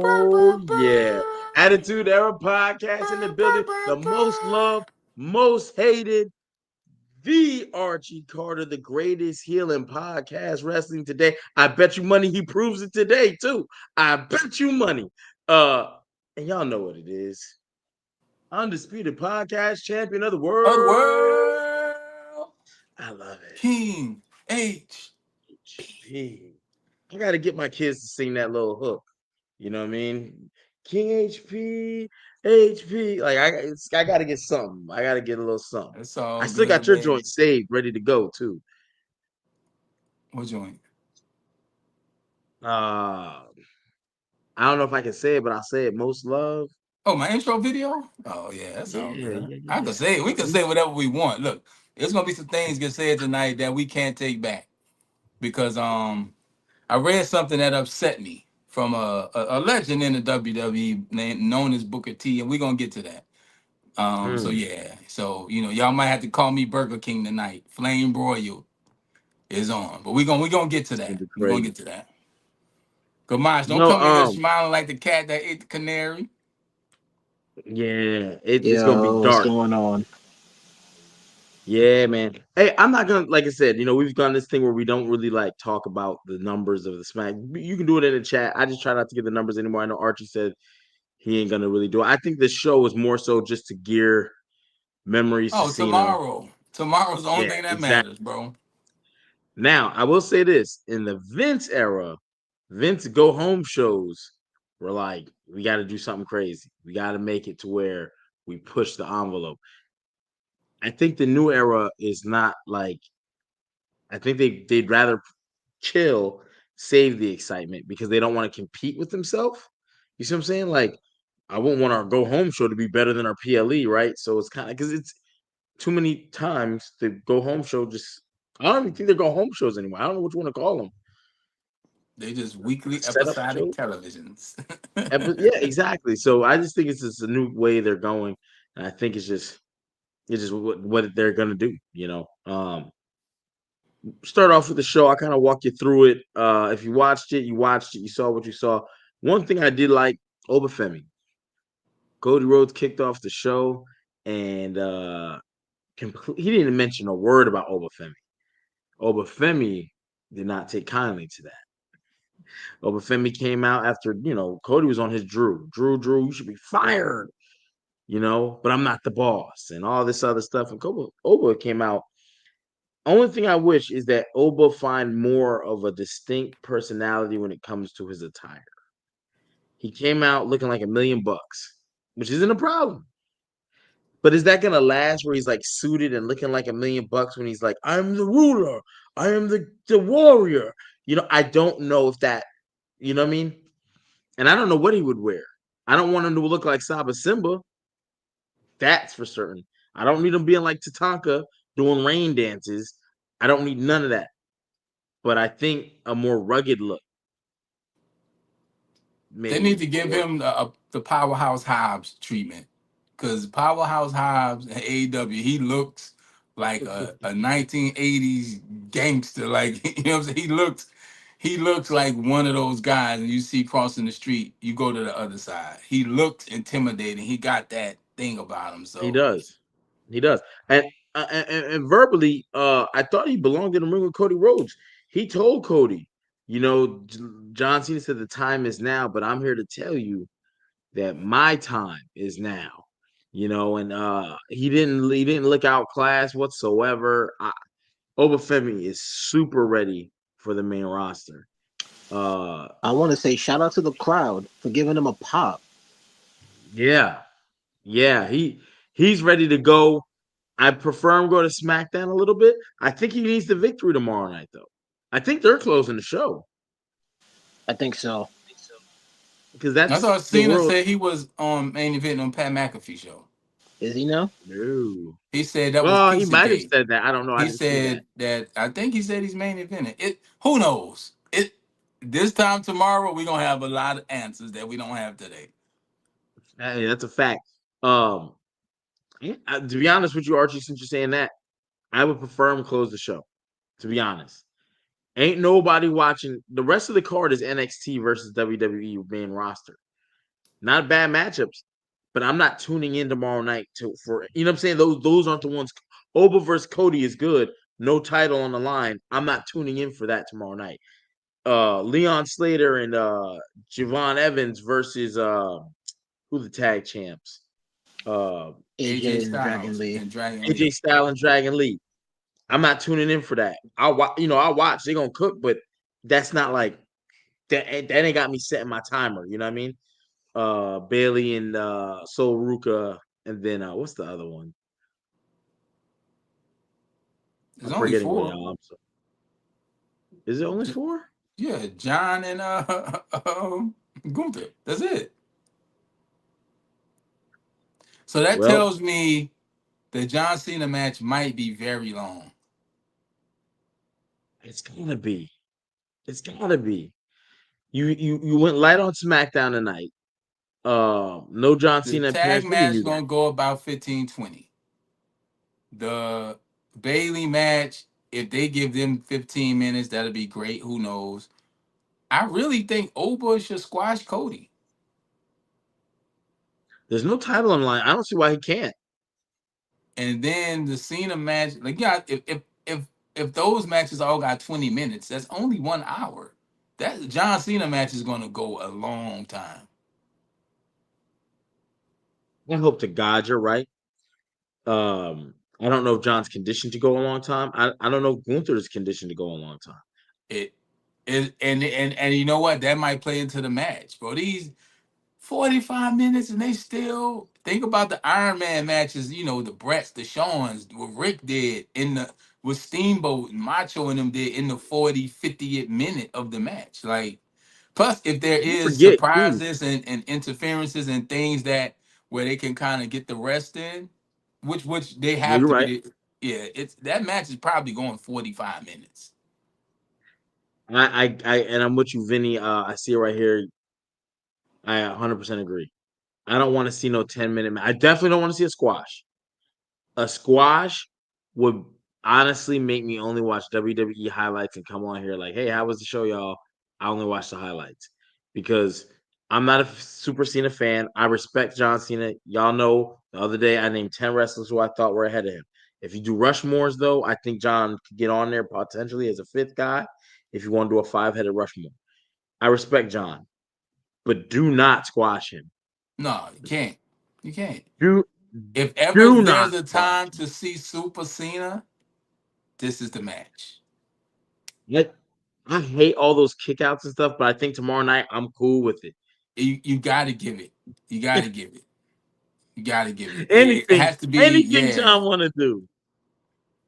Oh, yeah. Attitude Era podcast in the building. The most loved, most hated, the Archie Carter, the greatest healing podcast wrestling today. I bet you money he proves it today, too. I bet you money. And y'all know what it is. Undisputed podcast champion of the Of the world. world, I love it. King H. HP. I got to get my kids to sing that little hook. You know what I mean? King HP, HP. Like I got to get something. I got to get a little something. It's all I still good, got your man. joint saved, ready to go too. What joint? I don't know if I can say it, but I'll say it. Most love. Oh, my intro video? Oh, yeah, that's Yeah, all yeah, good. yeah, I can yeah. say it. We can say whatever we want. Look, there's gonna be some things get said tonight that we can't take back because I read something that upset me from a legend in the WWE known as Booker T, and we're gonna get to that. So Mm, yeah, so y'all might have to call me Burger King tonight. Flame Broil is on, but we gonna get to it's gonna that. be We're gonna crazy. get to that. Gamash, don't No, come in here smiling like the cat that ate the canary. yeah, it's gonna be Yo, what's dark. going on? Yeah, man. Hey, I'm not gonna like I said, we've done this thing where we don't really like talk about the numbers of the smack. You can do it in the chat. I just try not to get the numbers anymore. I know Archie said he ain't gonna really do it. I think the show is more so just to gear memories to Oh, Cena. tomorrow. Tomorrow's the only Yeah, thing that exactly. matters, bro. Now, I will say this: in the Vince era, Vince go home shows were like, we got to do something crazy. We got to make it to where we push the envelope. I think the new era is not like. I think they'd rather chill, save the excitement because they don't want to compete with themselves. You see what I'm saying? Like, I wouldn't want our go home show to be better than our PLE, right? So it's kind of because it's too many times the go home show just. I don't even think they're go home shows anymore. I don't know what you want to call them. They just weekly Setup episodic show. televisions. Yeah, exactly. So I just think it's just a new way they're going, and I think it's just what they're gonna do. Start off with the show. I kind of walk you through it. If you watched it, you watched it. You saw what you saw. One thing I did like, Oba Femi. Cody Rhodes kicked off the show, and he didn't mention a word about Oba Femi. Oba Femi did not take kindly to that. Oba Femi came out after Cody was on his Drew, you should be fired. But I'm not the boss and all this other stuff. And Oba came out. Only thing I wish is that Oba find more of a distinct personality when it comes to his attire. He came out looking like $1,000,000, which isn't a problem. But is that gonna last where he's like suited and looking like $1,000,000 when he's like, I'm the ruler, I am the warrior? I don't know if that, you know what I mean? And I don't know what he would wear. I don't want him to look like Saba Simba. That's for certain. I don't need him being like Tatanka doing rain dances. I don't need none of that. But I think a more rugged look, They need maybe. to give him the Powerhouse Hobbs treatment because Powerhouse Hobbs and AEW, he looks like a 1980s gangster. Like you know what I'm saying? He looks like one of those guys, and you see crossing the street, you go to the other side. He looks intimidating. He got that thing about him. He So does. He does. And verbally, I thought he belonged in the ring with Cody Rhodes. He told Cody, John Cena said the time is now, but I'm here to tell you that my time is now. And he didn't look outclassed whatsoever. Oba Femi is super ready for the main roster. Uh I want to say shout out to the crowd for giving him a pop. yeah. Yeah, he's ready to go. I prefer him go to SmackDown a little bit. I think he needs the victory tomorrow night though. I think they're closing the show I think so. because I that's thought the Cena world. said he was on main event on Pat McAfee show. Is he now? No. He said that was Well, he might have Pizzagate. said that. I don't know. I He didn't see that. said that I think he said he's main eventing. It who knows? It this time tomorrow we're gonna have a lot of answers that we don't have today. Hey, that's a fact. Um, to be honest with you, Archie, since you're saying that, I would prefer him close the show. To be honest, ain't nobody watching. The rest of the card is NXT versus WWE main roster. Not bad matchups, but I'm not tuning in tomorrow night to for you know what I'm saying. Those aren't the ones. Oba versus Cody is good. No title on the line. I'm not tuning in for that tomorrow night. Leon Slater and Javon Evans versus who the tag champs? Uh, AJ AJ and Dragon Styles Lee. and Dragon AJ Lee. Styles and Dragon Lee. I'm not tuning in for that. I'll watch. I'll watch. They're gonna cook, but that's not like that. That ain't got me setting my timer. You know what I mean? Bailey and Sol Ruka, and then what's the other one? There's I'm only forgetting right four. now. I'm sorry. Is it only J- four? yeah, John and Gunther. That's it. So that Well, tells me the John Cena match might be very long. it's gotta be. It's gotta be. You went light on SmackDown tonight. No John The Cena tag appearance. We match knew that. gonna go about 15-20. The Bailey match, if they give them 15 minutes, that'll be great. Who knows? I really think Oba should squash Cody. There's no title on the line. I don't see why he can't. And then the Cena match, like yeah, if those matches all got 20 minutes, that's only 1 hour. That John Cena match is gonna go a long time. I hope to God you're right. I don't know if John's conditioned to go a long time. I don't know if Gunther is conditioned to go a long time. It is and you know what? That might play into the match, bro. These 45 minutes and they still think about the Iron Man matches, the Bretts, the Shawns, what Rick did in the with Steamboat and Macho and them did in the 40, 50th minute of the match. Like, plus if there Don't is forget too. surprises and interferences and things that where they can kind of get the rest in, which they No, have you're to right. be yeah, it's that match is probably going 45 minutes. And I'm with you, Vinny. I see it right here. I 100% agree. I don't want to see no 10-minute. I definitely don't want to see a squash. A squash would honestly make me only watch WWE highlights and come on here like, hey, how was the show, y'all? I only watch the highlights because I'm not a Super Cena fan. I respect John Cena. Y'all know the other day I named 10 wrestlers who I thought were ahead of him. If you do Rushmores, though, I think John could get on there potentially as a fifth guy if you want to do a five-headed Rushmore. I respect John, but do not squash him. No, you can't. You can't. Do If ever do not there's a squash time to see Super Cena, this is the match. him. I hate all those kickouts and stuff, but I think tomorrow night I'm cool with it. You got to give it. You got to give it. You got to give it. It anything, has to be, anything yeah. John want to do.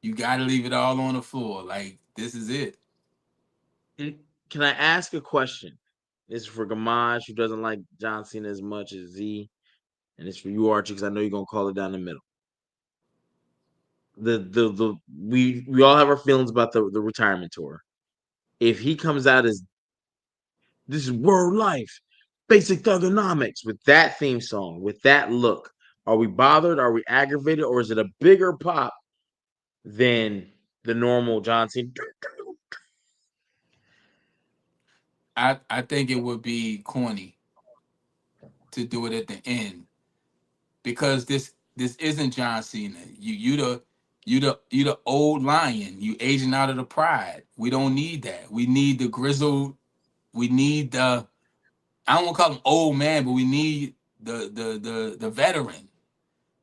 You got to leave it all on the floor. Like, this is it. And can I ask a question? This is for Gamage, who doesn't like John Cena as much as Z, and it's for you, Archie, because I know you're gonna call it down the middle. The we all have our feelings about the retirement tour. If he comes out as this is world life, basic thugonomics with that theme song, with that look, are we bothered? Are we aggravated, or is it a bigger pop than the normal John Cena? I think it would be corny to do it at the end because this isn't John Cena. You the old lion. You aging out of the pride. We don't need that. We need the grizzled. We need the I don't want to call him old man, but we need the veteran.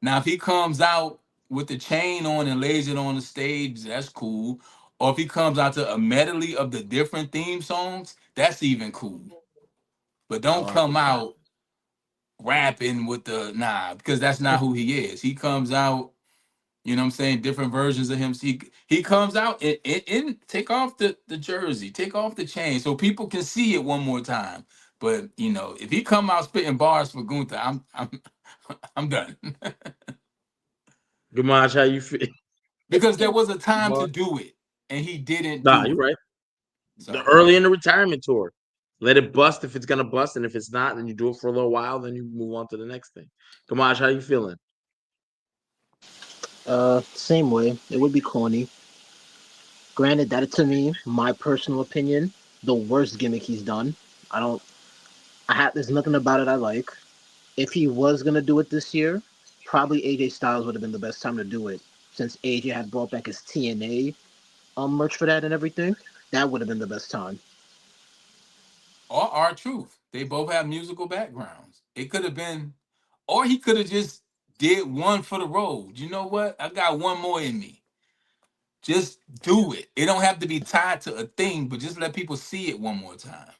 Now, if he comes out with the chain on and lays it on the stage, that's cool. Or if he comes out to a medley of the different theme songs, that's even cool. But Oh, don't I come forgot. out rapping with the because that's not who he is. He comes out, what I'm saying, different versions of him. He comes out and take off the jersey, take off the chain so people can see it one more time. But if he come out spitting bars for Gunther, I'm done. Gamaj, how you feel? Because there was a time to Gamaj? do it and he didn't Nah, do you're it. right. The So early in the retirement tour. Let it bust if it's gonna bust, and if it's not, then you do it for a little while, then you move on to the next thing. Gamaj, how you feeling? Same way. It would be corny. Granted, that to me, my personal opinion, the worst gimmick he's done. I don't. There's nothing about it I like. If he was gonna do it this year, probably AJ Styles would have been the best time to do it, since AJ had brought back his TNA merch for that and everything. That would have been the best time. Or R-Truth. They both have musical backgrounds. It could have been, or he could have just did one for the road. You know what? I got one more in me. Just do it. It don't have to be tied to a thing, but just let people see it one more time.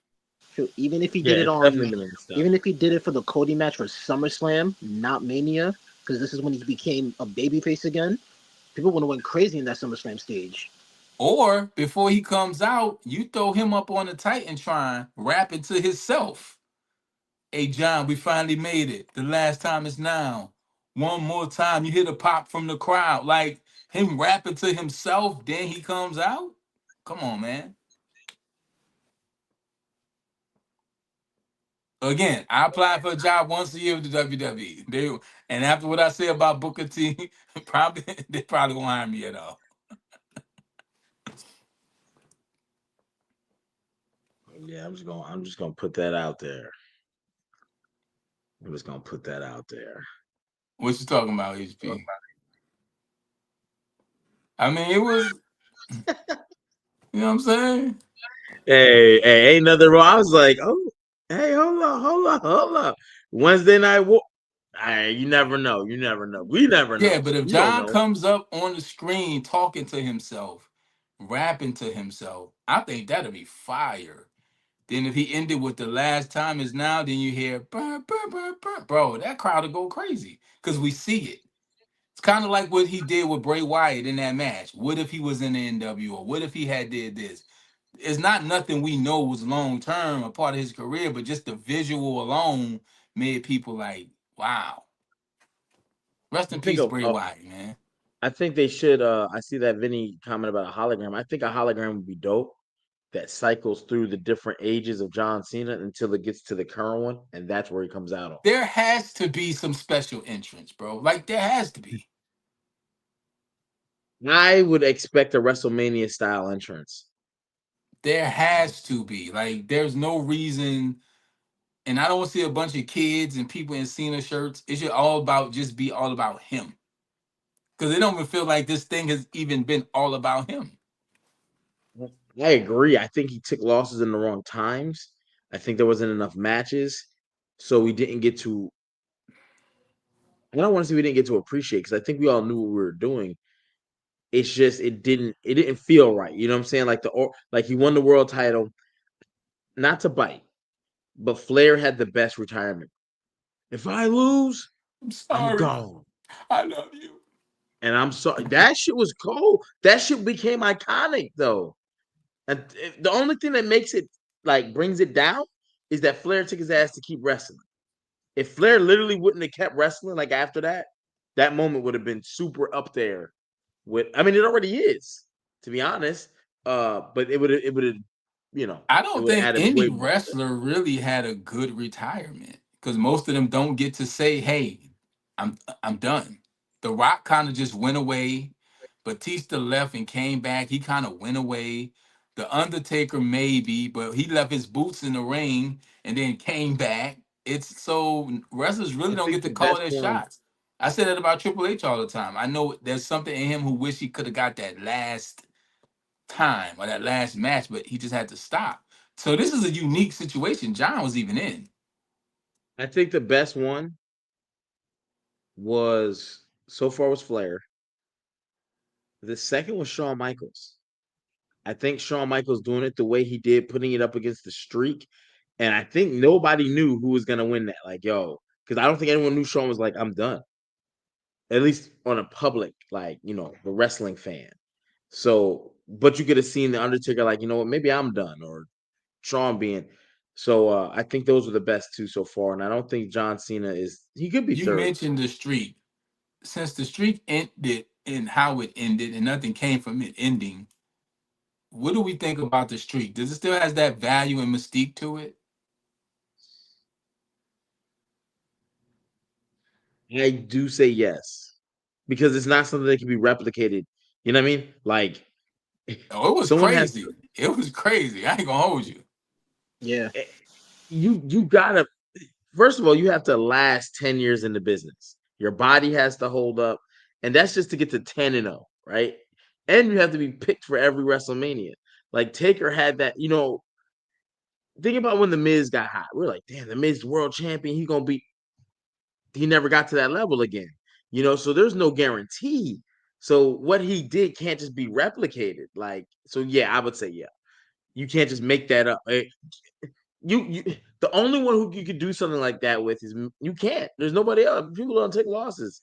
Shoot, even if he Yeah, did it it's on, definitely been in the stuff. even if he did it for the Cody match for SummerSlam, not Mania, because this is when he became a babyface again. People would have went crazy in that SummerSlam stage. Or before he comes out, you throw him up on the Titantron, rapping to himself. Hey John, we finally made it. The last time is now. One more time, you hear the pop from the crowd, like him rapping to himself. Then he comes out. Come on, man. Again, I applied for a job once a year with the WWE. And after what I say about Booker T, probably they probably won't hire me at all. Yeah, I'm just gonna put that out there. I'm just gonna put that out there. What you talking about, HP? I mean, it was, you know what I'm saying? Hey, ain't nothing wrong. I was like, oh, hey, hold up. Wednesday night war. You never know. You never know. We never Yeah, know. but if We don't John know. comes up on the screen talking to himself, rapping to himself, I think that'll be fire. Then if he ended with the last time is now, then you hear, "Brr, brr, brr, brr." Bro, that crowd will go crazy because we see it. It's kind of like what he did with Bray Wyatt in that match. What if he was in the NWO? What if he had did this? It's not nothing we know was long term, a part of his career, but just the visual alone made people like, wow. Rest I in think peace, of. Bray Wyatt, man. I think they should. I see that Vinny comment about a hologram. I think a hologram would be dope. That cycles through the different ages of John Cena until it gets to the current one, and that's where he comes out on. There has to be some special entrance, bro. Like there has to be. I would expect a WrestleMania style entrance. There has to be. Like there's no reason. And I don't see a bunch of kids and people in Cena shirts. It should all about just be all about him. Because it don't even feel like this thing has even been all about him. I agree. I think he took losses in the wrong times. I think there wasn't enough matches, so we didn't get to. I don't want to say we didn't get to appreciate because I think we all knew what we were doing. It's just it didn't feel right. You know what I'm saying? Like he won the world title, not to bite, but Flair had the best retirement. If I lose, I'm I'm sorry. gone. I love you. And I'm sorry. That shit was cold. That shit became iconic though. And the only thing that makes it like brings it down is that Flair took his ass to keep wrestling. If Flair literally wouldn't have kept wrestling like after that, that moment would have been super up there with I mean it already is, to be honest. But I it don't would have think added any way more. wrestler really had a good retirement because most of them don't get to say, "Hey, I'm done." The Rock kind of just went away. Batista left and came back. He kind of went away. The Undertaker maybe, but he left his boots in the ring and then came back. It's so wrestlers really I don't think get the to call best their one shots. I say that about Triple H all the time. I know there's something in him who wish he could have got that last time or that last match, but he just had to stop. So this is a unique situation. John was even in. I think the best one was so far was Flair. The second was Shawn Michaels. I think Shawn Michaels doing it the way he did, putting it up against the streak. And I think nobody knew who was gonna win that. Like, yo, because I don't think anyone knew Shawn was like, I'm done. At least on a public, like, the wrestling fan. So, but you could have seen the Undertaker, like, you know what, maybe I'm done, or Shawn being. So I think those were the best two so far. And I don't think John Cena he could be You third. mentioned the streak. Since the streak ended and how it ended, and nothing came from it ending, what do we think about the streak? Does it still has that value and mystique to it? I do say yes. Because it's not something that can be replicated. You know what I mean? Like Oh, it was someone has crazy. It was crazy. I ain't gonna hold you. Yeah, eh, you gotta first of all, you have to last 10 years in the business. Your body has to hold up, and that's just to get to 10-0, right? And you have to be picked for every WrestleMania. Like Taker had that, think about when the Miz got hot. We're like, damn, the Miz world champion. He never got to that level again. So there's no guarantee. So what he did can't just be replicated. Like, so yeah, I would say yeah. You can't just make that up. You the only one who you could do something like that with is you can't. There's nobody else. People don't take losses.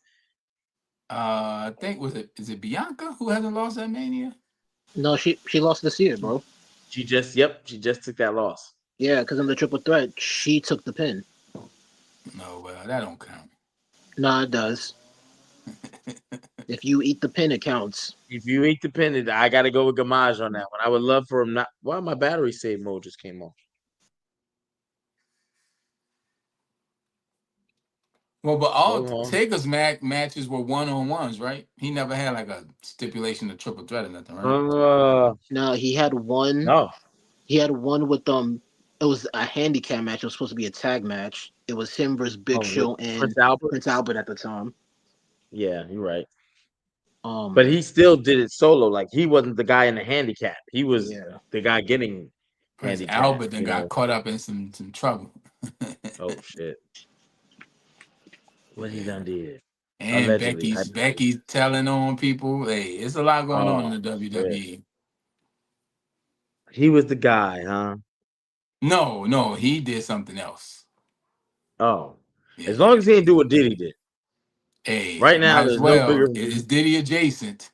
I think is it Bianca who hasn't lost at Mania? No, she lost this year, bro. She just took that loss. Yeah, because in the triple threat, she took the pin. No, well, that don't count. Nah, it does. If you eat the pin, it counts. If you eat the pin, I got to go with Gamage on that one. I would love for him not. Why my battery save mode just came off? Well, but all Hold on. Taker's matches were one-on-ones, right? He never had like a stipulation of triple threat or nothing, right? No, he had one. No. He had one with It was a handicap match. It was supposed to be a tag match. It was him versus Big Oh, with Show and Prince Albert. Prince Albert at the time. Yeah, you're right. But Um, he still did it solo. Like he wasn't the guy in the handicap. He was yeah. the guy getting Prince handicapped. Albert then got caught up in some trouble. Oh shit! What he Yeah. done did? And Allegedly. Becky's telling on people. Hey, it's a lot going on in Oh the shit! WWE. He was the guy, huh? No, he did something else. Oh, as Yeah. long as he didn't do what Diddy did. Hey, Right now, might as there's no well. bigger. It's Diddy adjacent.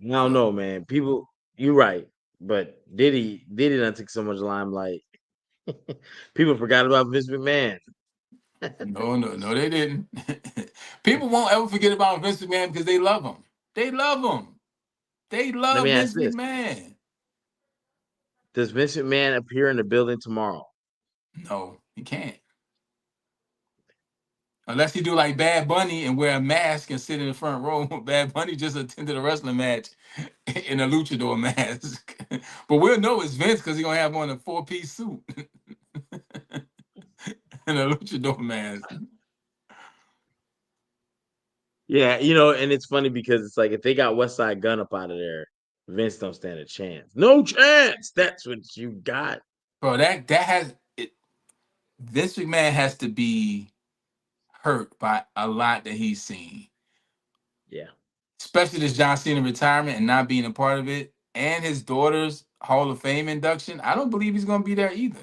I don't know, man. People, you're right, but Diddy done took so much limelight. People forgot about Vince McMahon. No, they didn't. People won't ever forget about Vince McMahon because they love him. They love him. They Let me love ask Vince this: McMahon. does Vince McMahon appear in the building tomorrow? No, he can't. Unless you do like Bad Bunny and wear a mask and sit in the front row. Bad Bunny just attended a wrestling match in a luchador mask. But we'll know it's Vince because he's going to have on a four-piece suit and a luchador mask. Yeah, and it's funny because it's like if they got West Side Gun up out of there, Vince don't stand a chance. No chance. That's what you got. Bro, that has it. Vince McMahon has to be hurt by a lot that he's seen. Yeah. Especially this John Cena retirement and not being a part of it. And his daughter's Hall of Fame induction. I don't believe he's going to be there either.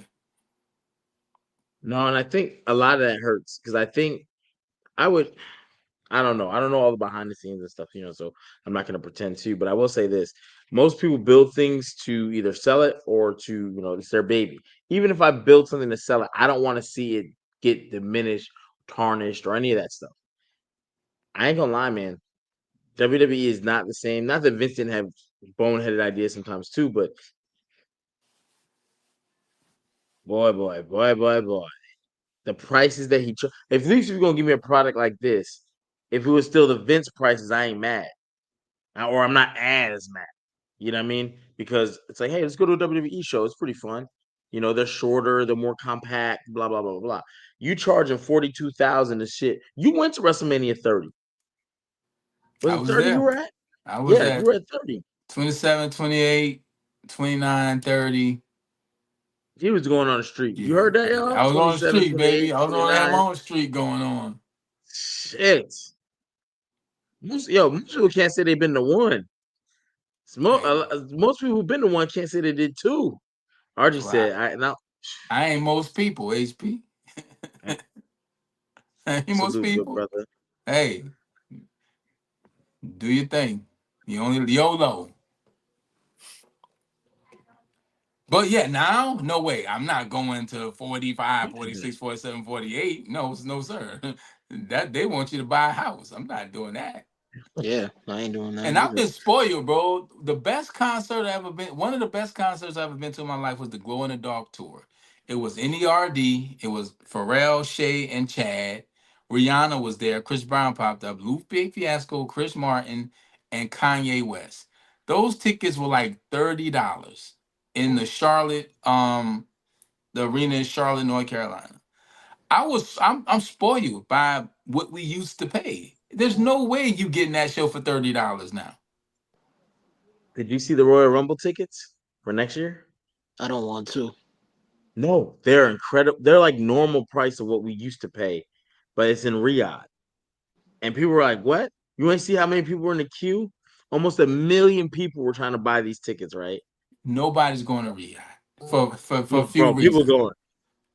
No, and I think a lot of that hurts because I would I don't know. I don't know all the behind the scenes and stuff, so I'm not gonna pretend to, but I will say this. Most people build things to either sell it or to, it's their baby. Even if I build something to sell it, I don't want to see it get diminished, tarnished, or any of that stuff. I ain't gonna lie, man. WWE is not the same. Not that Vince didn't have boneheaded ideas sometimes too, but boy. The prices that if at least you're gonna give me a product like this, if it was still the Vince prices, I ain't mad. Or I'm not as mad. You know what I mean? Because it's like, hey, let's go to a WWE show. It's pretty fun. They're shorter, they're more compact, blah, blah, blah, blah, blah. You charging 42,000 and shit. You went to WrestleMania 30. Was I it was 30 you there. were at? I was Yeah, you at were at 30. 27, 28, 29, 30. He was going on the streak. You Yeah, heard that, yeah. y'all? I was on the 27, street, 28, baby. I was on that 29. own street going on. Shit. Most people can't say they've been to one. Hey, Most people who've been to one can't say they did two. RJ well, said, I now I ain't most people, HP. I ain't most salute, good people. brother. Hey, do your thing. You only YOLO. But yeah, now, no way. I'm not going to 45, 46, 47, 48. No, sir. That they want you to buy a house. I'm not doing that. Yeah, I ain't doing that And I've either. been spoiled, bro. The best concert I ever been, one of the best concerts I ever been to in my life was the Glow in the Dark tour. It was NERD. It was Pharrell, Shay, and Chad. Rihanna was there. Chris Brown popped up. Lupe Fiasco, Chris Martin, and Kanye West. Those tickets were like $30 in the arena in Charlotte, North Carolina. I'm spoiled by what we used to pay. There's no way you getting that show for $30 now. Did you see the Royal Rumble tickets for next year? I don't want to. No, they're incredible. They're like normal price of what we used to pay, but it's in Riyadh. And people were like, "What? You ain't see how many people were in the queue? Almost 1 million people were trying to buy these tickets, right?" Nobody's going to Riyadh for a few Bro, people reasons. going.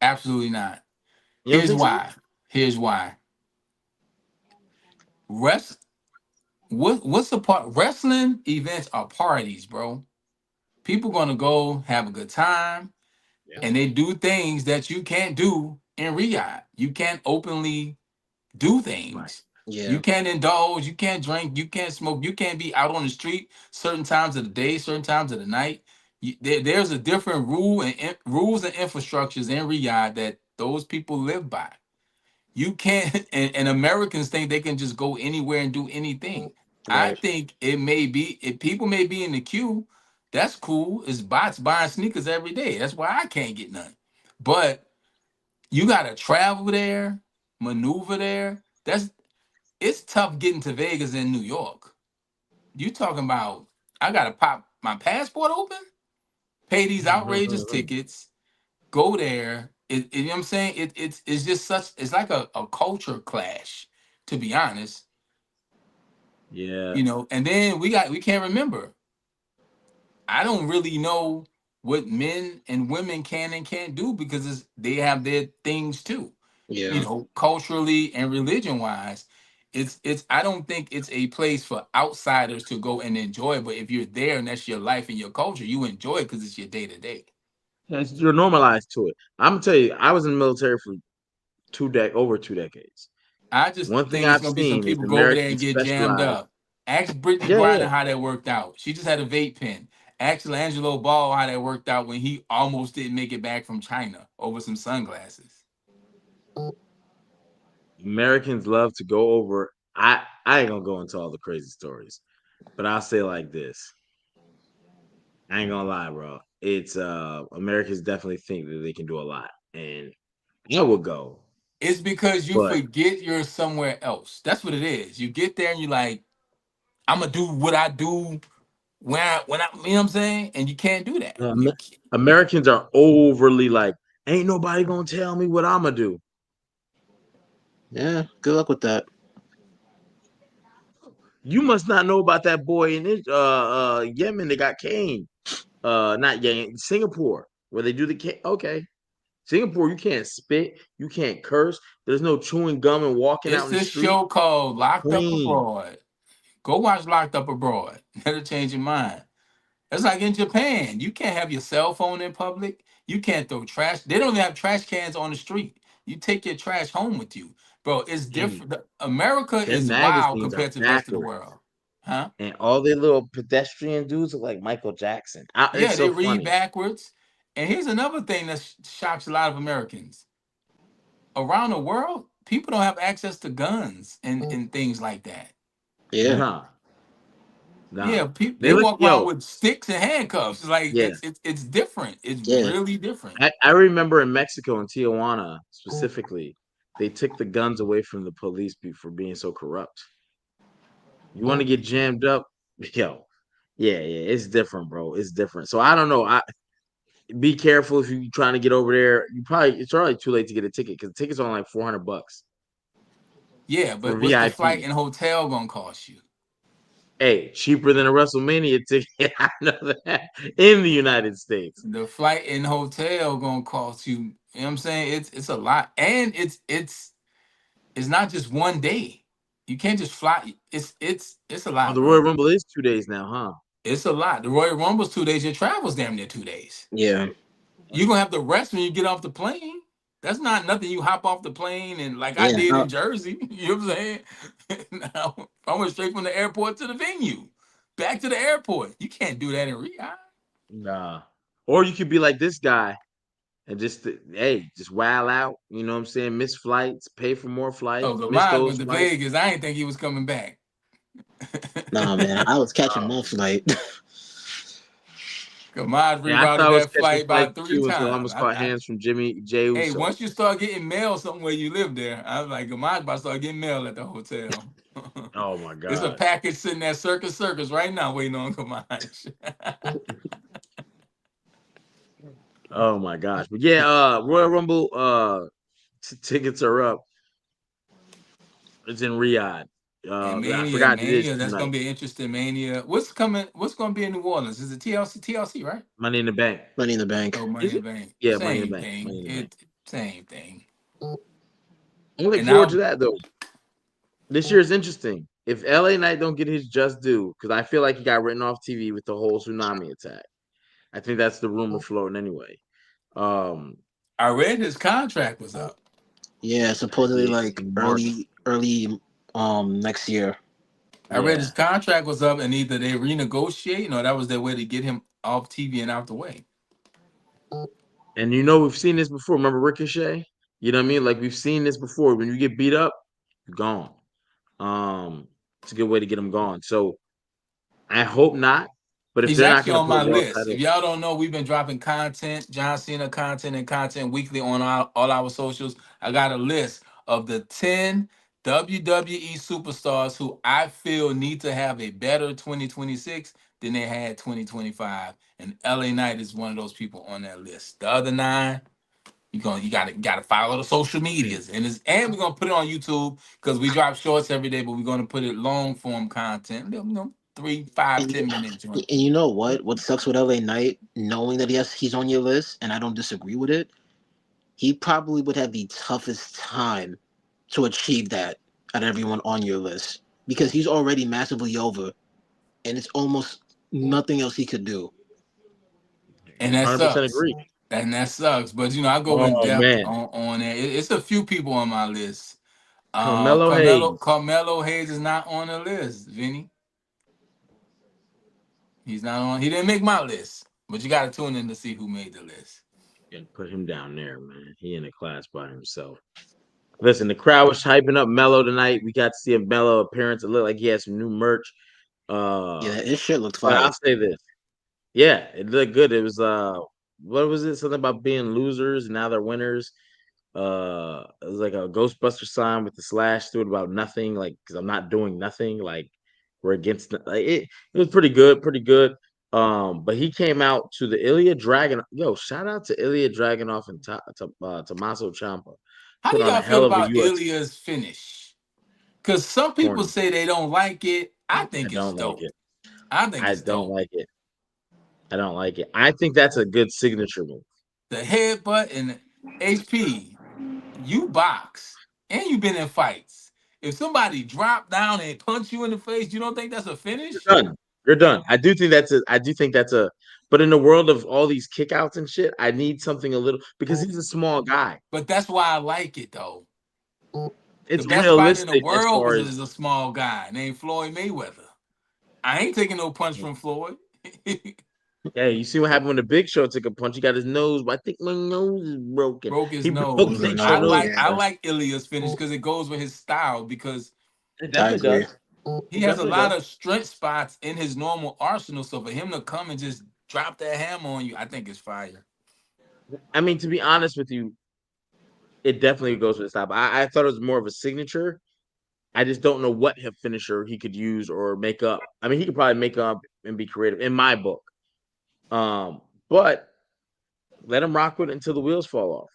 Absolutely not. You don't Here's think so? why. Here's why. Rest. What's the part? Wrestling events are parties, bro. People gonna go have a good time, Yeah. and they do things that you can't do in Riyadh. You can't openly do Right. things. You Yeah. can't indulge. You can't drink. You can't smoke. You can't be out on the street certain times of the day, certain times of the night. There's a different rules and infrastructures in Riyadh that those people live by. You can't, and Americans think they can just go anywhere and do anything. I Right. think it may be, if people may be in the queue, that's cool. It's bots buying sneakers every day. That's why I can't get none. But you gotta travel there, maneuver there. It's tough getting to Vegas in New York. You talking about I gotta pop my passport open, pay these outrageous tickets, go there. You know what I'm saying? It's just such, it's like a culture clash, to be honest. Yeah. And then we can't remember. I don't really know what men and women can and can't do because they have their things too. Yeah. Culturally and religion wise. It's I don't think it's a place for outsiders to go and enjoy, but if you're there and that's your life and your culture, you enjoy it because it's your day to day. You're normalized to it. I'm gonna tell you, I was in the military for over 2 decades. I just One thing think it's I've gonna be some seen is people go over there and Americans get jammed specialize. up. Ask Brittany Yeah, Griner yeah. how that worked out. She just had a vape pen. Ask Angelo Ball how that worked out when he almost didn't make it back from China over some sunglasses. Americans love to go over. I ain't gonna go into all the crazy stories, but I'll say like this. I ain't gonna lie, bro. It's Americans definitely think that they can do a lot, and I would go, It's because you but forget you're somewhere else. That's what it is. You get there and you're like, I'm gonna do what I do when I you know what I'm saying? And you can't do that. uh, Americans are overly like, ain't nobody gonna tell me what I'm gonna do. Yeah. Good luck with that. You must not know about that boy in Yemen that got caned. Not Yemen, Singapore, where they do the okay. Singapore, you can't spit, you can't curse. There's no chewing gum and walking out It's in the this street. show called Locked Up Clean. Abroad. Go watch Locked Up Abroad. That'll change your mind. It's like in Japan. You can't have your cell phone in public. You can't throw trash. They don't even have trash cans on the street. You take your trash home with you. Bro, it's And different. America their is wild magazines are compared to the rest of the backwards. world. Huh? And all their little pedestrian dudes look like Michael Jackson. It's Yeah, so they read funny. backwards. And here's another thing that shocks a lot of Americans. Around the world, people don't have access to guns and things like that. Yeah. Nah, nah. Yeah, people They they look, walk around yo, with sticks and handcuffs. It's like yeah. it's different. It's Yeah. really different. I remember in Mexico, in Tijuana specifically, they took the guns away from the police for being so corrupt. You want to get jammed up, yo. Yeah, yeah, it's different, bro. It's different. So I don't know. I be careful if you're trying to get over there. It's already too late to get a ticket because tickets are only like $400 Yeah, for but what's the flight VIP. and hotel gonna cost you? Hey, cheaper than a WrestleMania ticket. I know that in the United States. The flight and hotel gonna cost you. You know what I'm saying? It's a lot, and it's not just one day. You can't just fly. It's a Oh, lot, the Royal bro. Rumble is 2 days now, huh? It's a lot. The Royal Rumble's 2 days. Your travel's damn near 2 days. Yeah. You're gonna have to rest when you get off the plane. That's not nothing you hop off the plane and like I Yeah. did in Jersey. You know what I'm saying? Now, I went straight from the airport to the venue, back to the airport. You can't do that in Riyadh. Nah. Or you could be like this guy and just wow out. You know what I'm saying? Miss flights, pay for more Oh, flights, but miss mine those went to flights. Vegas. I didn't think he was coming back. Nah, man. I was catching Oh, my flight. Kamad Yeah, I thought rerouted I was that catching flight flight about 3 too until I times. almost caught hands from Jimmy J Hey, Uso. once you start getting mail somewhere you live there, I was like, Kamad about to start getting mail at the hotel. Oh my It's a god. package sitting at Circus right now waiting on Kamad. Oh my gosh. But yeah, Royal Rumble tickets are up. It's in Riyadh. And I Mania, forgot it is Mania, that's gonna tonight. be an interesting Mania. What's coming? What's gonna be in New Orleans? Is it TLC, right? Money in the Bank. Money in the Bank. Oh, Money Is in the it? Bank. Yeah, Money in the Same Bank. Money thing. in the Bank. Same thing. I'm looking And forward to now that though. This year is interesting. If LA Knight don't get his just due, because I feel like he got written off TV with the whole tsunami attack. I think that's the rumor floating anyway. Um, I read his contract was up. Yeah, supposedly yeah, like in March. early next year. I read his Yeah, contract was up, and either they renegotiate, or that was their way to get him off TV and out the way. and we've seen this before. Remember Ricochet? You know what I mean? Like we've seen this before. When you get beat up, you're gone. It's a good way to get them gone. So I hope not. But if He's they're not actually going to on put a my world list. If title, y'all don't know, we've been dropping content, John Cena content and content weekly on all our socials. I got a list of the 10 WWE superstars who I feel need to have a better 2026 than they had 2025. And LA Knight is one of those people on that list. The other nine, you gotta follow the social medias. And we're gonna put it on YouTube because we drop shorts every day, but we're gonna put it long form content. 3, 5, And 10 minute and joint. you know what? What sucks with LA Knight, knowing that he's on your list, and I don't disagree with it. He probably would have the toughest time to achieve that out of everyone on your list because he's already massively over, and it's almost nothing else he could do. And that 100% sucks. agree. And that sucks. But I go in Oh depth man, on it. It's a few people on my list. Carmelo Carmelo Hayes. Carmelo Hayes is not on the list, Vinny. He's not on. He didn't make my list. But you got to tune in to see who made the list. Yeah, put him down there, man. He in a class by himself. Listen, the crowd was hyping up Mello tonight. We got to see a Mello appearance. It looked like he had some new merch. Yeah, his shit looked But fire. I'll say this. Yeah, it looked good. It was what was it? Something about being losers and now they're winners. It was like a Ghostbuster sign with the slash through it about nothing, like because I'm not doing nothing, like we're against like it was pretty good, pretty good. But he came out to the Ilya Dragon. Yo, shout out to Ilya Dragunov and Tommaso Ciampa. How do Put on a y'all feel hell of a about US Ilya's finish? Because some people corner. say they don't like it. I I think it's don't like dope. it. I think I it's don't dope. like it. I don't like it. I think that's a good signature move. The headbutt and HP, you box and you've been in fights. If somebody drop down and punch you in the face, you don't think that's a finish? You're done. You're done. I do think that's a but in the world of all these kickouts and shit, I need something a little because he's a small guy. But that's why I like it though. The It's best fighter in the realistic as world far as is a small guy named Floyd Mayweather. I ain't taking no punch from Floyd. yeah, you see what happened when the Big Show took a punch. He got his nose. I think my nose is broken. Broke his He broke nose. Broken Big Show I nose, nose. like I yeah. like Ilya's finish because it goes with his style because It I definitely agree. does. he It has a definitely lot does. of strength spots in his normal arsenal. So for him to come and just drop that hammer on you, I think it's fire. I mean, to be honest with you, it definitely goes with the style. I thought it was more of a signature. I just don't know what hip finisher he could use or make up. I mean, he could probably make up and be creative in my book. But let him rock with it until the wheels fall off.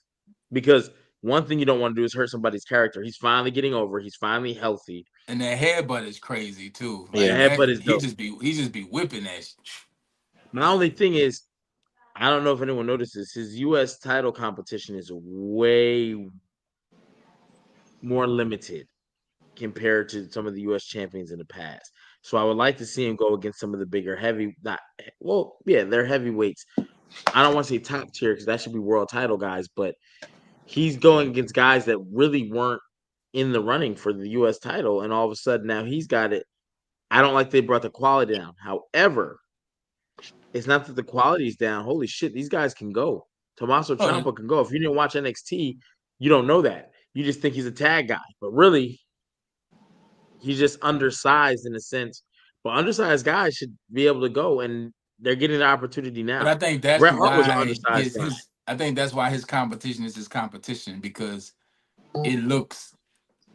Because one thing you don't want to do is hurt somebody's character. He's finally getting over. He's finally healthy. And that headbutt is crazy too. The Like Yeah. that, headbutt is dope. he just be whipping that. My only thing is, I don't know if anyone notices, his U.S. title competition is way more limited compared to some of the U.S. champions in the past. So I would like to see him go against some of the bigger not well, yeah, they're heavyweights. I don't want to say top tier because that should be world title guys, but he's going against guys that really weren't in the running for the U.S. title, and all of a sudden now he's got it. I don't like they brought the quality down. However, it's not that the quality's down. Holy shit, these guys can go. Tommaso Oh, Ciampa can go. If you didn't watch NXT, you don't know that. You just think he's a tag guy, but really, he's just undersized in a sense. But undersized guys should be able to go. And they're getting the opportunity But now. I think that's Bret Hart was an why undersized guy, his I think that's why his competition is his competition because it looks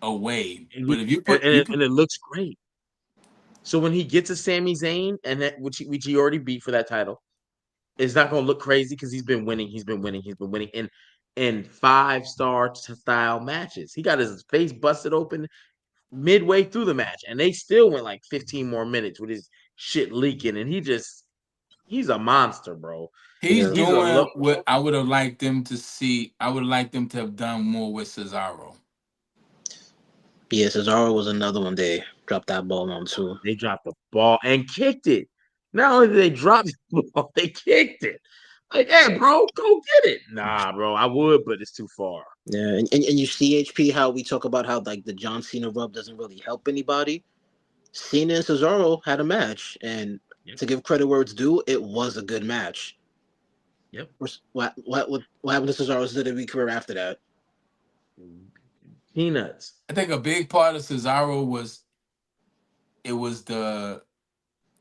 away. and, But if you and, put you put and it looks great. So when he gets a Sami Zayn, and that which he already beat for that title, it's not gonna look crazy because he's been winning. He's been winning. He's been winning in 5-star style matches. He got his face busted open midway through the match, and they still went like 15 more minutes with his shit leaking. And he's a monster, bro. he's Yeah. He's a doing look. what I would have liked them to see. I would have liked them to have done more with Cesaro. Yeah, Cesaro was another one they dropped that ball on too. They dropped the ball and kicked it. Not only did they drop the ball, they kicked it. Like, hey, bro, go get it. Nah, bro, I would, but it's too far. Yeah, and you see HP how we talk about how like the John Cena rub doesn't really help anybody. Cena and Cesaro had a match, and Yep, to give credit where it's due, it was a good match. yep. What happened to Cesaro's WWE career after that? Peanuts. I think a big part of Cesaro was it was the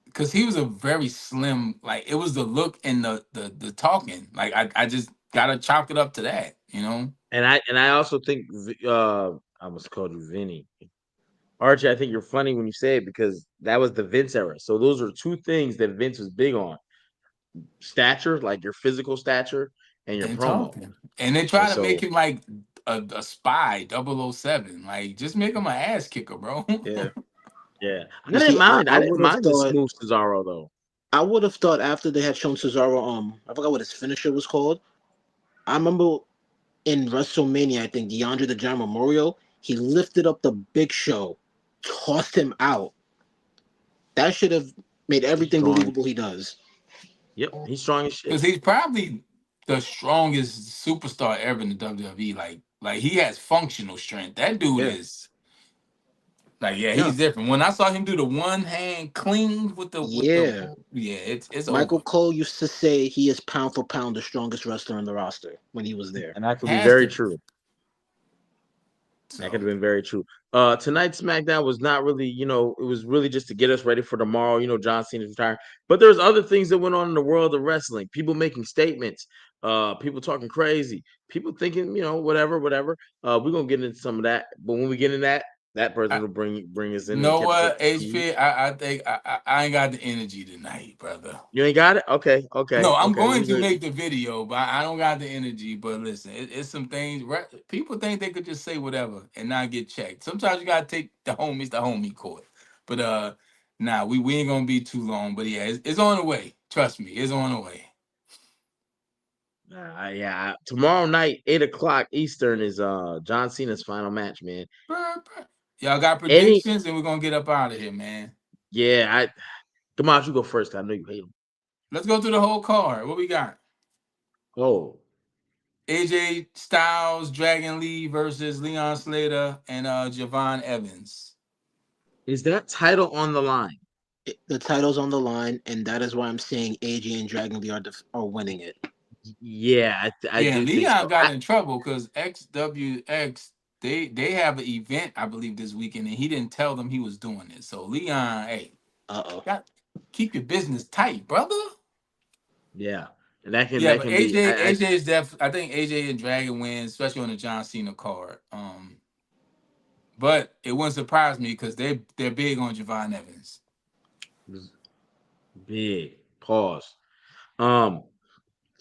because he was a very slim, like it was the look and the talking. Like I just gotta chalk it up to that, you know. And I also think I almost called you Vinny. Archie, I think you're funny when you say it because that was the Vince era. So those are two things that Vince was big on: stature, like your physical stature, and your And promo. talking. And they And try to make so, him like a spy, 007. Like, just make him an ass kicker, bro. Yeah, yeah, I you didn't see, mind. I I didn't would have mind the thought smooth Cesaro though. after they had shown Cesaro, I forgot what his finisher was called. I remember in WrestleMania, I think DeAndre the Giant Memorial, he lifted up the Big Show, tossed him out. That should have made He's everything strong. believable he does. Yep, he's strong as shit. Because he's probably the strongest superstar ever in the WWE. Like he has functional strength. That dude Yeah, is like, yeah, yeah, he's different. When I saw him do the one hand clean with the yeah. yeah, it's over. Michael Cole used to say he is pound for pound the strongest wrestler in the roster when he was there. And that could be Has very to be. true. That could So have been very true. Tonight's SmackDown was not really, it was really just to get us ready for tomorrow. John Cena's retiring, but there's other things that went on in the world of wrestling. People making statements, people talking crazy, people thinking, whatever, whatever. We're gonna get into some of that, but when we get in that person I will bring us in you and know catch us up what, to speed. HP, I think I ain't got the energy tonight, brother. You ain't got it? Okay, No, okay, I'm okay. going We're to gonna. make the video, but I don't got the energy. But listen, it's some things. People think they could just say whatever and not get checked. Sometimes you gotta take the homies to homie court. But nah, we ain't gonna be too long. But yeah, it's on the way. Trust me, it's on the way. Yeah. Tomorrow night, 8 o'clock Eastern is John Cena's final match, man. Brr, brr. Y'all got Any predictions, and we're gonna get up out of here, man. Yeah, come on, you go first. I know you hate him. Let's go through the whole card. What we got? Oh, AJ Styles, Dragon Lee versus Leon Slater and Javon Evans. is that title on the line? The title's on the line, and that is why I'm saying AJ and Dragon Lee are winning it. Yeah, I Yeah, do think Leon so. got in trouble because XWX they have an event I believe this weekend, and he didn't tell them he was doing it. So Leon, hey, Uh-oh. got keep your business tight, brother. Yeah, and that can Yeah, that but can be. AJ is def. I think AJ and Dragon wins, especially on the John Cena card. But it wouldn't surprise me because they're big on Javon Evans. Big pause. Um,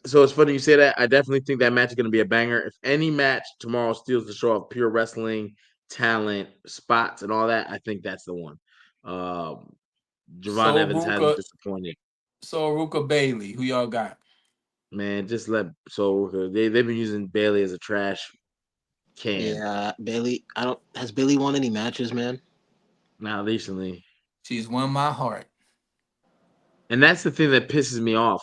so it's funny you say that. I definitely think that match is going to be a banger. If any match tomorrow steals the show of pure wrestling talent, spots, and all that, I think that's the one. Um, Javon So Evans has Ruka, disappointed. Bailey, who y'all got? Man, just let they've been using Bailey as a trash can Yeah, Bailey. I don't. Has Bailey won any matches, man? now recently, She's won my heart. and that's the thing that pisses me off.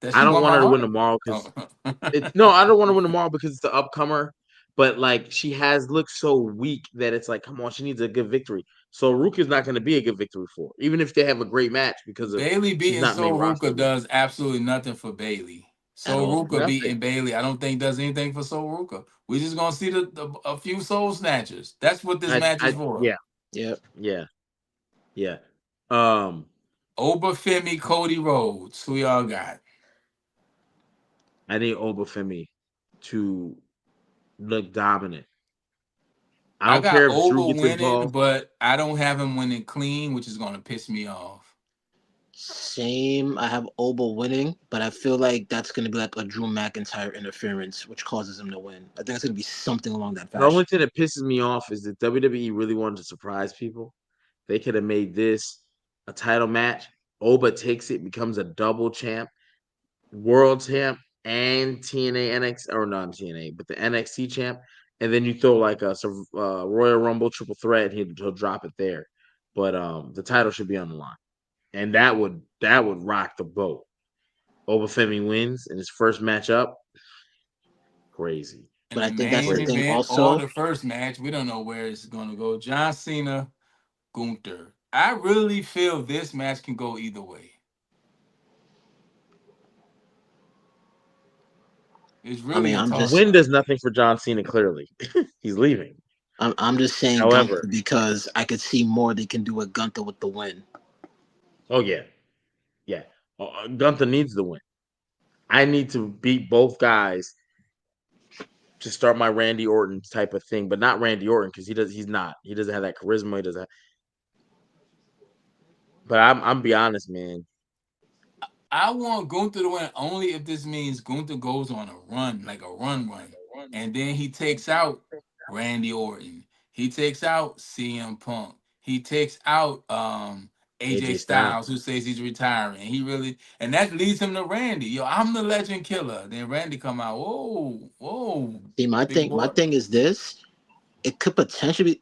That I she don't won want my her to win heart. tomorrow because Oh. I don't want to win tomorrow because it's the upcomer. But like she has looked so weak that it's like, come on, she needs a good victory. So Rook is not going to be a good victory for her, even if they have a great match because of Bailey she's beating not main So roster Ruka yet does absolutely nothing for Bailey. At So all. Ruka nothing. beating Bailey, I don't think does anything for So Ruka. We just gonna see a few soul snatchers. That's what this match is for. Yeah, Yep. yeah, yeah. Um, Oba Femi, Cody Rhodes. Who y'all got? I need Oba Femi to look dominant. I I don't got care if Drew Oba gets winning, involved. but I don't have him winning clean, which is gonna piss me off. Same. I have Oba winning, but I feel like that's going to be like a Drew McIntyre interference, which causes him to win. I think it's going to be something along that The only fashion. thing that pisses me off is that WWE really wanted to surprise people. They could have made this a title match. Oba takes it, becomes a double champ, world champ, and TNA NXT or not TNA, but the NXT champ. And then you throw like a Royal Rumble triple threat. He'll drop it there, but the title should be on the line, and that would rock the boat. Oba Femi wins in his first match up. Crazy, In But the I think that's the main crazy. thing event or also. the first match, we don't know where it's gonna go. John Cena, Gunther. I really feel this match can go either way. It's I really mean, a I'm The toss just win up. does nothing for John Cena. Clearly, he's leaving. I'm just saying Gunther However, because I could see more they can do with Gunther with the win. oh yeah, yeah, Gunther needs the win. I need to beat both guys to start my Randy Orton type of thing, but not Randy Orton because he's not. He doesn't have that charisma. He doesn't. But I'm be honest, man. I want Gunther to win only if this means Gunther goes on a run, like a run, and then he takes out Randy Orton. He takes out CM Punk. He takes out AJ AJ Styles. Styles, who says he's retiring. He really, and that leads him to Randy. Yo, I'm the legend killer. Then Randy come out. Whoa, whoa, See, my big thing, my boy. thing is this: it could potentially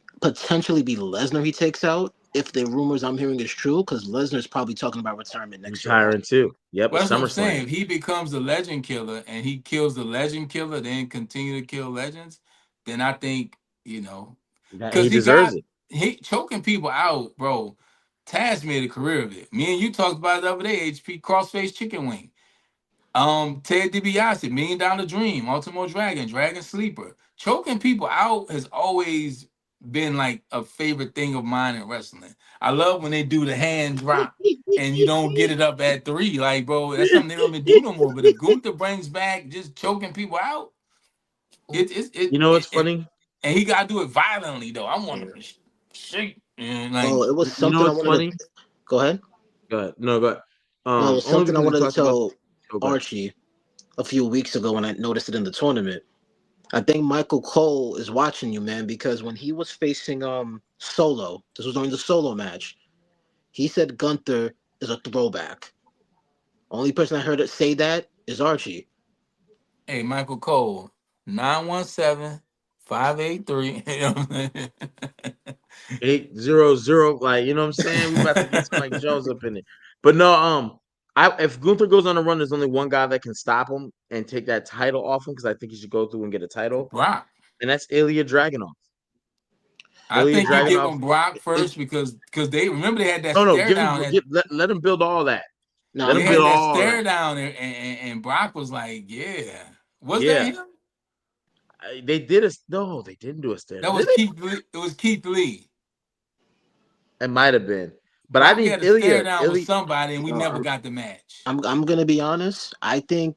be Lesnar he takes out if the rumors I'm hearing is true, because Lesnar's probably talking about retirement next year already. Retiring too. Yep, at Well, that's what I'm saying. SummerSlam. If he becomes the legend killer and he kills the legend killer, then continue to kill legends, then I think, He because deserves it. he choking people out, bro. Taz made a career of it. Me and you talked about it the other day, HP crossface chicken wing. Ted DiBiase, Million Dollar Dream, Ultimo Dragon, Dragon Sleeper. Choking people out has always been like a favorite thing of mine in wrestling. I love when they do the hand drop and you don't get it up at 3. Like, bro, that's something they don't even do no more. But if Gunther brings back just choking people out, You know what's it funny? and he gotta do it violently though. I want to shake and like Oh, it was You know something I what's wanted to funny? go ahead. Go ahead. No, go ahead. No, it was Only something I because we wanted to talked about. tell Oh, go ahead. Archie a few weeks ago when I noticed it in the tournament. I think Michael Cole is watching you, man, because when he was facing Solo, this was during the Solo match, he said Gunther is a throwback. Only person I heard it say that is Archie. hey, Michael Cole, 917-583. You know what I'm saying? 800, like you know what I'm saying. We about to get some like Jones up in it, but no. If Gunther goes on a run, there's only one guy that can stop him and take that title off him because I think he should go through and get a title, Brock. and that's Ilya Dragunov. I Ilya think you give Dragunov. him Brock It, first because they remember they had that No, no, stare give him. down. Let him build all that. no, Let I'm, They him had build I'm that all stare that. down there, and Brock was like, "Yeah, was that Yeah, him? they did a no. They didn't do a stand. That was Did they? Keith. Lee. It was Keith Lee. It might have been, but I Brock need had a stare Ilya. down with Ilya. somebody, and we no, never got the match. I'm gonna be honest. I think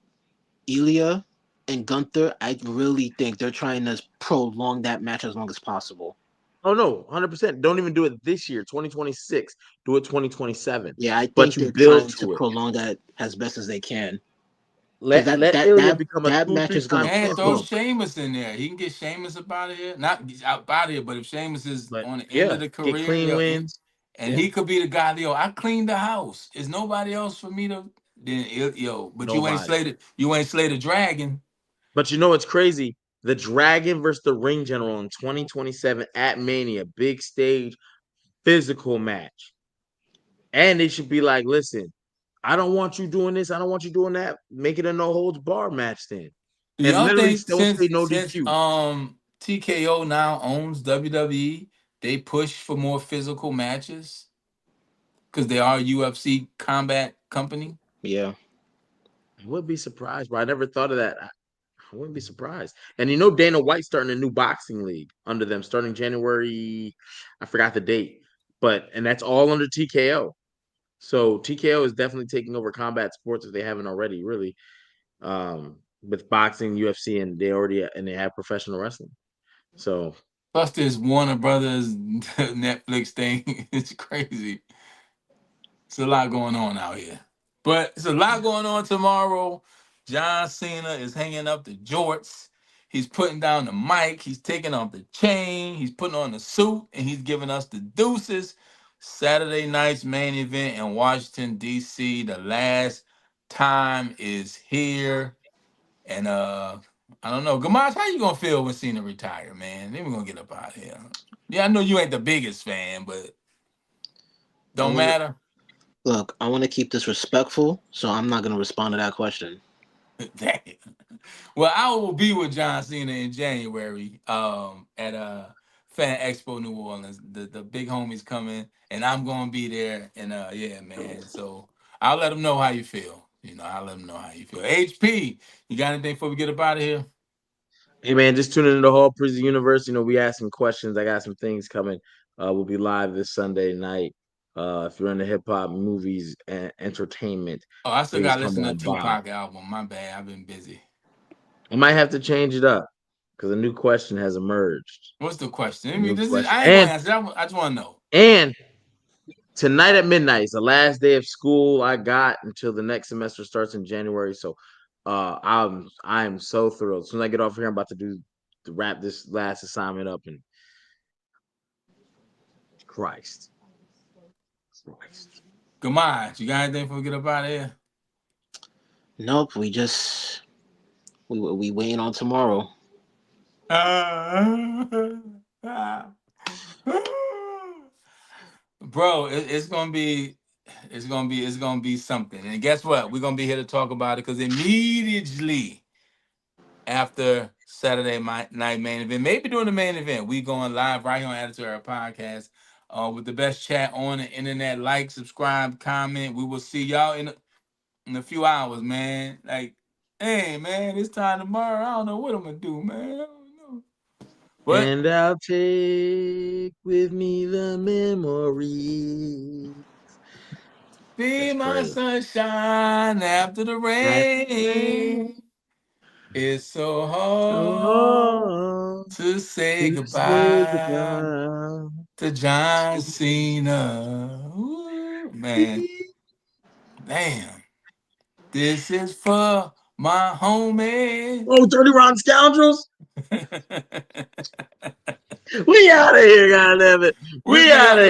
Ilya and Gunther. I really think they're trying to prolong that match as long as possible. Oh no, 100%. Don't even do it this year, 2026. Do it 2027. Yeah, I But think you they're build trying to to it. prolong that as best as they can. Because Let Ilya become a that two, match three is gonna time Man, throw champion. cook. Sheamus in there. He can get Sheamus up out of here. Not out of here, but if Sheamus is But on the end of yeah, the get career, clean wins. and Yeah, he could be the guy. Yo, I cleaned the house. Is nobody else for me to? Then yo, but you ain't nobody. slayed it. You ain't slayed a dragon. But you know what's crazy? The Dragon versus the Ring General in 2027 at Mania, big stage, physical match. And they should be like, listen, I don't want you doing this. I don't want you doing that. Make it a no holds bar match then. Do And y'all literally think don't say no since DQ. TKO now owns WWE, they push for more physical matches because they are a UFC combat company? Yeah, I would be surprised, but I never thought of that. I wouldn't be surprised. And you know, Dana White starting a new boxing league under them starting January. I forgot the date, but and that's all under TKO. So TKO is definitely taking over combat sports if they haven't already, really. With boxing, UFC, and they have professional wrestling. So Plus, this Warner Brothers Netflix thing. It's crazy. It's a lot going on out here. But it's a lot going on tomorrow. John Cena is hanging up the jorts. He's putting down the mic. He's taking off the chain. He's putting on the suit, and he's giving us the deuces. Saturday night's main event in Washington, D.C. The last time is here. And I don't know. Gamash, how you gonna feel when Cena retire, man? Then we're gonna get up out of here. Yeah, I know you ain't the biggest fan, but I don't want to matter. look. I want to keep this respectful, so I'm not gonna respond to that question. Damn. Well, I will be with John Cena in January at Fan Expo New Orleans. The big homies coming, and I'm gonna be there. And yeah, man. So I'll let them know how you feel. I'll let them know how you feel. HP, you got anything before we get up out of here? hey man, just tune into the Hall Prison Universe. We asking questions. I got some things coming. We'll be live this Sunday night. If you're into hip hop, movies, and entertainment, Oh, I still please gotta come listen to on by. Tupac album. My bad. I've been busy. I might have to change it up because a new question has emerged. What's the question? A new question, I ain't gonna answer that one. I just want to know. and tonight at midnight is the last day of school I got until the next semester starts in January. So I'm so thrilled. As soon as I get off here, I'm about to wrap this last assignment up, and Christ. Gamaj, you got anything before we get up out of here? Nope. We waiting on tomorrow. Bro, it's gonna be something. And guess what? We're gonna be here to talk about it because immediately after Saturday night main event, maybe during the main event, we going live right here on Attitude Era Podcast with the best chat on the internet. Like, subscribe, comment. We will see y'all in a few hours, man. Like, hey, man, it's time tomorrow. I don't know what I'm gonna do, man. I don't know. But And I'll take with me the memory. be That's my crazy. sunshine after the rain. It's so So hard hard to say to say goodbye goodbye. to John Cena. Ooh, man, damn. This is for my homie. Oh, 30 round scoundrels. We out of here, goddamn it. We'll We be out of up. here.